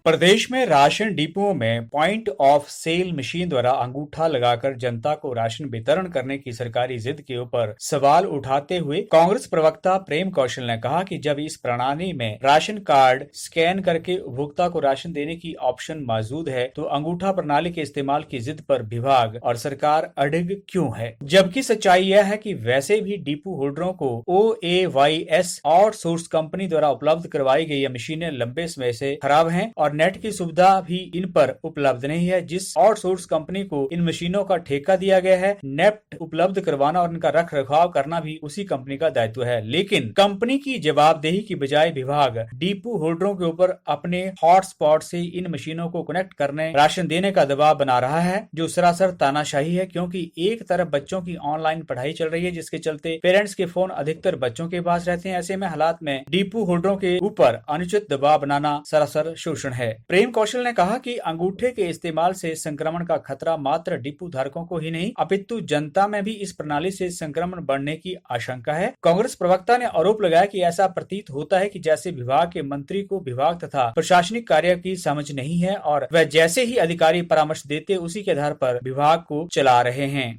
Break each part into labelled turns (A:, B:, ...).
A: प्रदेश में राशन डिपुओं में point of cell machine द्वारा अंगूठा लगाकर जनता को राशन वितरण करने की सरकारी जिद के ऊपर सवाल उठाते हुए कांग्रेस प्रवक्ता प्रेम कौशल ने कहा कि जब इस प्रणाली में राशन कार्ड स्कैन करके उपभोक्ता को राशन देने की ऑप्शन मौजूद है तो अंगूठा प्रणाली के इस्तेमाल की जिद पर विभाग और सरकार अड़िग क्यों है। जबकि सच्चाई यह है कि वैसे भी डिपो होल्डरों को OAYS आउटसोर्स कंपनी द्वारा उपलब्ध करवाई गई ये मशीनें लंबे समय से खराब हैं और नेट की सुविधा भी इन पर उपलब्ध नहीं है। जिस आउटसोर्स कंपनी को इन मशीनों का ठेका दिया गया है, नेट उपलब्ध करवाना और इनका रख रखाव करना भी उसी कंपनी का दायित्व है। लेकिन कंपनी की जवाबदेही की बजाय विभाग डिपो होल्डरों के ऊपर अपने हॉटस्पॉट से इन मशीनों को कनेक्ट करने राशन देने का दबाव बना रहा है, जो सरासर तानाशाही है। क्योंकि एक तरफ बच्चों की ऑनलाइन पढ़ाई चल रही है, जिसके चलते पेरेंट्स के फोन अधिकतर बच्चों के पास रहते हैं। ऐसे में हालात में डिपो होल्डरों के ऊपर अनुचित दबाव बनाना सरासर शोषण है। प्रेम कौशल ने कहा कि अंगूठे के इस्तेमाल से संक्रमण का खतरा मात्र डिपो धारकों को ही नहीं अपितु जनता में भी इस प्रणाली से संक्रमण बढ़ने की आशंका है। कांग्रेस प्रवक्ता ने आरोप लगाया कि ऐसा प्रतीत होता है कि जैसे विभाग के मंत्री को विभाग तथा प्रशासनिक कार्य की समझ नहीं है और वह जैसे ही अधिकारी परामर्श देते उसी के आधार पर विभाग को चला रहे हैं।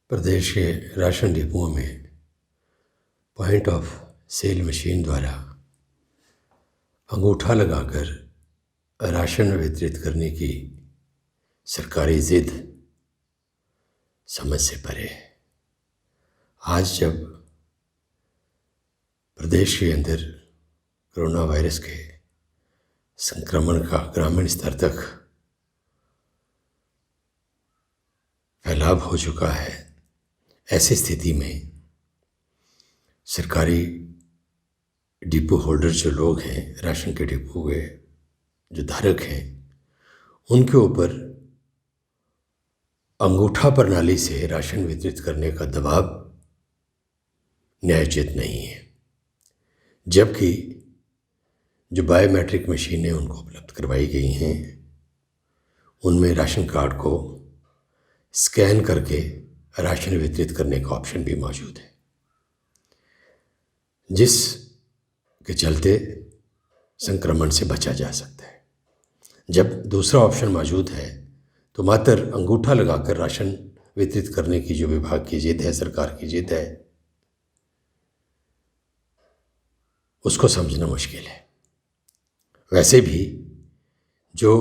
B: प्रदेश के राशन डिपोओं में पॉइंट ऑफ सेल मशीन द्वारा अंगूठा लगाकर राशन वितरित करने की सरकारी जिद समझ से परे है। आज जब प्रदेश के अंदर कोरोना वायरस के संक्रमण का ग्रामीण स्तर तक फैलाव हो चुका है, ऐसी स्थिति में सरकारी डिपो होल्डर जो लोग हैं, राशन के डिपो के जो धारक हैं, उनके ऊपर अंगूठा प्रणाली से राशन वितरित करने का दबाव न्यायोचित नहीं है। जबकि जो बायोमेट्रिक मशीनें उनको उपलब्ध करवाई गई हैं, उनमें राशन कार्ड को स्कैन करके राशन वितरित करने का ऑप्शन भी मौजूद है, जिस के चलते संक्रमण से बचा जा सकता है। जब दूसरा ऑप्शन मौजूद है तो मात्र अंगूठा लगाकर राशन वितरित करने की जो विभाग की जिद है, सरकार की जिद है, उसको समझना मुश्किल है। वैसे भी जो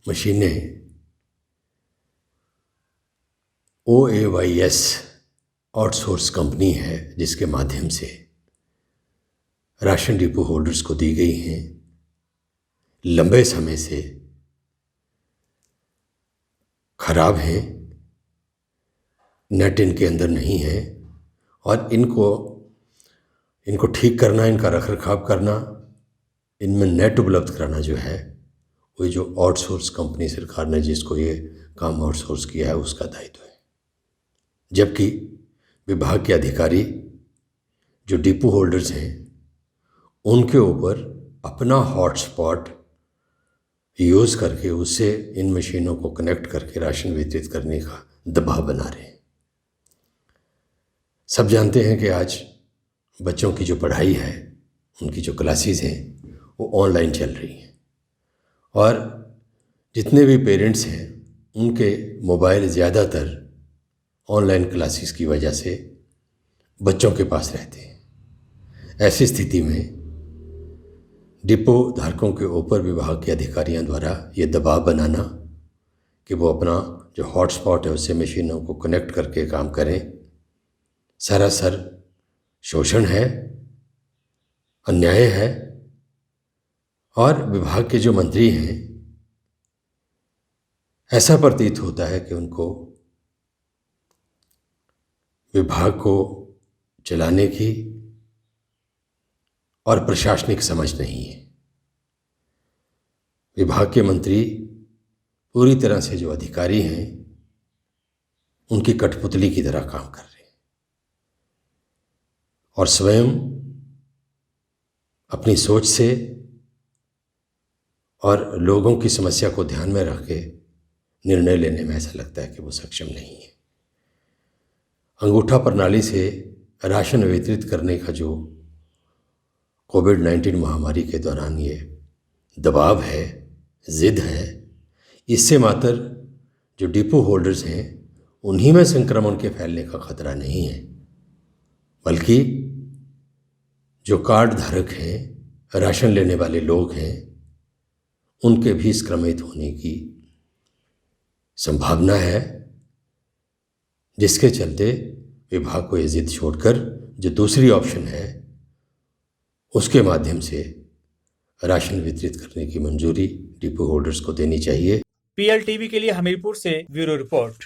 B: मशीनें OAYS आउटसोर्स कंपनी है, जिसके माध्यम से राशन डिपो होल्डर्स को दी गई हैं, लंबे समय से खराब हैं, नेट इनके अंदर नहीं है और इनको ठीक करना, इनका रखरखाव करना, इनमें नेट उपलब्ध कराना जो है, वही जो आउटसोर्स कंपनी सरकार ने जिसको ये काम आउटसोर्स किया है, उसका दायित्व है। जबकि विभाग के अधिकारी जो डिपो होल्डर्स हैं, उनके ऊपर अपना हॉटस्पॉट यूज़ करके उससे इन मशीनों को कनेक्ट करके राशन वितरित करने का दबाव बना रहे हैं। सब जानते हैं कि आज बच्चों की जो पढ़ाई है, उनकी जो क्लासेस हैं, वो ऑनलाइन चल रही हैं और जितने भी पेरेंट्स हैं, उनके मोबाइल ज़्यादातर ऑनलाइन क्लासेस की वजह से बच्चों के पास रहते हैं। ऐसी स्थिति में डिपो धारकों के ऊपर विभाग के अधिकारियों द्वारा ये दबाव बनाना कि वो अपना जो हॉटस्पॉट है उससे मशीनों को कनेक्ट करके काम करें, सरासर शोषण है, अन्याय है। और विभाग के जो मंत्री हैं, ऐसा प्रतीत होता है कि उनको विभाग को चलाने की और प्रशासनिक समझ नहीं है। विभाग के मंत्री पूरी तरह से जो अधिकारी हैं, उनकी कठपुतली की तरह काम कर रहे हैं और स्वयं अपनी सोच से और लोगों की समस्या को ध्यान में रख के निर्णय लेने में ऐसा लगता है कि वो सक्षम नहीं है। अंगूठा प्रणाली से राशन वितरित करने का जो कोविड-19 महामारी के दौरान ये दबाव है, जिद है, इससे मात्र जो डिपो होल्डर्स हैं उन्हीं में संक्रमण के फैलने का खतरा नहीं है, बल्कि जो कार्ड धारक हैं, राशन लेने वाले लोग हैं, उनके भी संक्रमित होने की संभावना है, जिसके चलते विभाग को ये जिद छोड़कर जो दूसरी ऑप्शन है उसके माध्यम से राशन वितरित करने की मंजूरी डिपो होल्डर्स को देनी चाहिए।
A: PLTV के लिए हमीरपुर से ब्यूरो रिपोर्ट।